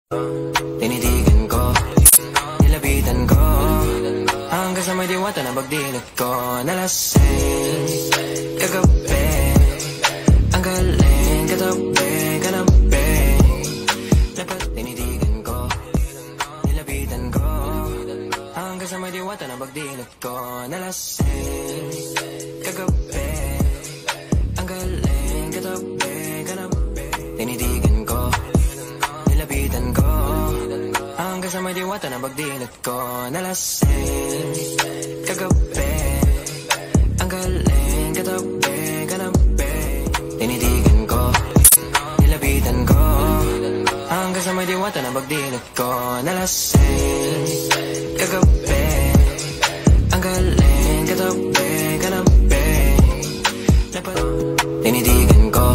Tinitigan ko, nilapitan ko, hanggang sa may diwata na pagdinig ko. Nalasing kagabi, ang galing katabi, kanabi. Dapat tinitigan ko, nilapitan ko, hanggang sa may diwata na pagdinig ko. Nalasing kagabi, ang galing katabi, kanabi. Tinitigan ko, nilapitan ko, hanggang sa may diwata na pagdinig ko. Nalasing kagabi, ang galing katabi, kanabi. Tinitigan ko, nilapitan ko, hanggang sa may diwata na pagdinig ko. Nalasing kagabi, ang galing katabi, kanabi. Tinitigan ko,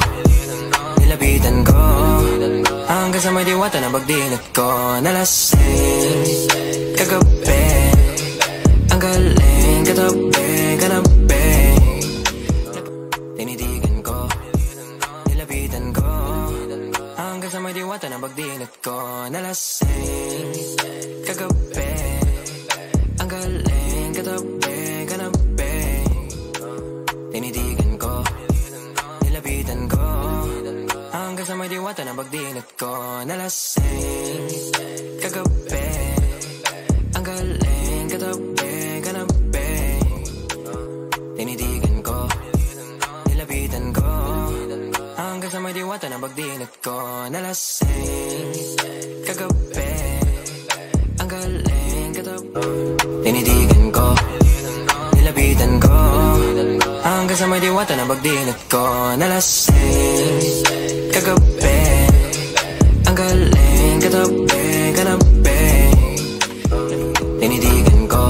nilapitan ko, hanggang sa may diwata na pagdinig ko. Nalasing kagabi, ang galing katabi, kanabi. Tinitigan ko, nilapitan ko, hanggang sa may diwata na pagdinig ko. Nalasing kagabi, ang galing katabi, kanabi. Tinitigan ko, nilapitan ko, hanggang sa may diwata na pagdinig ko. Nalasing kagabi, ang galing katabi, kanabi. Tinitigan ko, nilapitan ko, hanggang sa may diwata na pagdinig ko. Nalasing kagabi, ang galing katabi. Tinitigan ko, nilapitan ko, hanggang sa may diwata na pagdinig ko. Nalasing kagabi, ang galing katabi, kanabi. Tinitigan ko,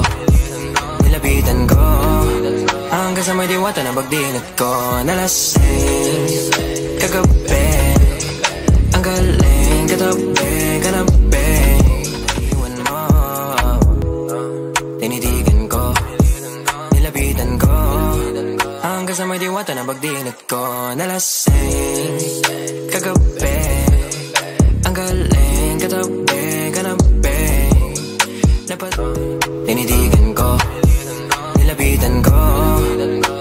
nilapitan ko, hanggang sa may diwata na pagdinig ko. Nalasing kagabi, ang galing katabi, kanabi. Iwan mo, tinitigan ko, nilapitan ko, hanggang sa may diwata na pagdinig ko. Nalasing kagabi, ang galing katabi, kanabi. Tinitigan ko, nilapitan ko,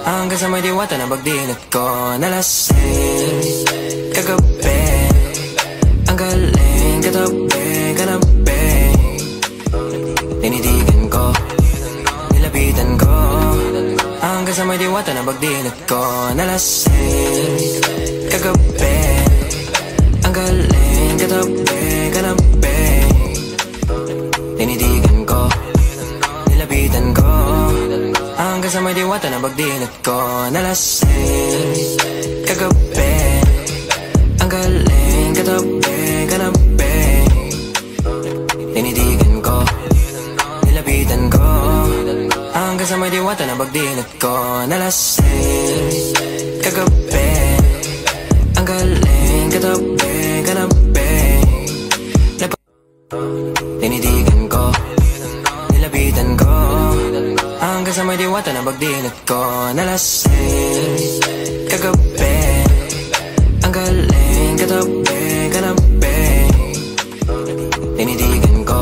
hanggang sa may diwata na pagdinig ko. Nalasing kagabi, ang galing katabi, kanabi. Tinitigan ko, nilapitan ko, hanggang sa may diwata na pagdinig ko. Nalasing kagabi, ang galing katabi, kanabi. Tinitigan ko, nilapitan ko, hanggang sa may diwata na pagdinig ko. Nalasing kagabi, ang galing katabi, kanabi. Tinitigan ko, nilapitan ko, hanggang sa may diwata na pagdinig ko. Nalasing kagabi, ang galing katabi, kanabi. Tinitigan ko, nilapitan ko, hanggang sa may diwata na pagdinig ko. Nalasing kagabi, ang galing katabi, kanabi. Tinitigan ko,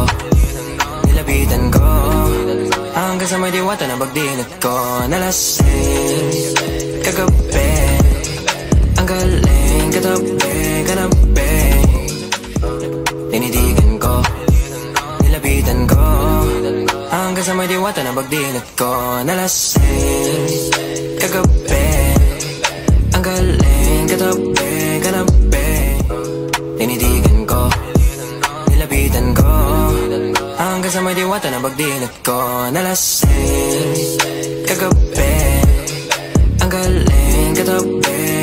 nilapitan ko, hanggang sa may diwata na pagdinig ko. Nalasing kagabi, ang galing katabi, kanabi. Tinitigan ko, nilapitan ko, hanggang sa may diwata na pagdinig ko. Nalasing kagabi, ang galing katabi, kanabi. Tinitigan ko, nilapitan ko, hanggang sa may diwata na pagdinig ko. Nalasing kagabi, ang galing katabi,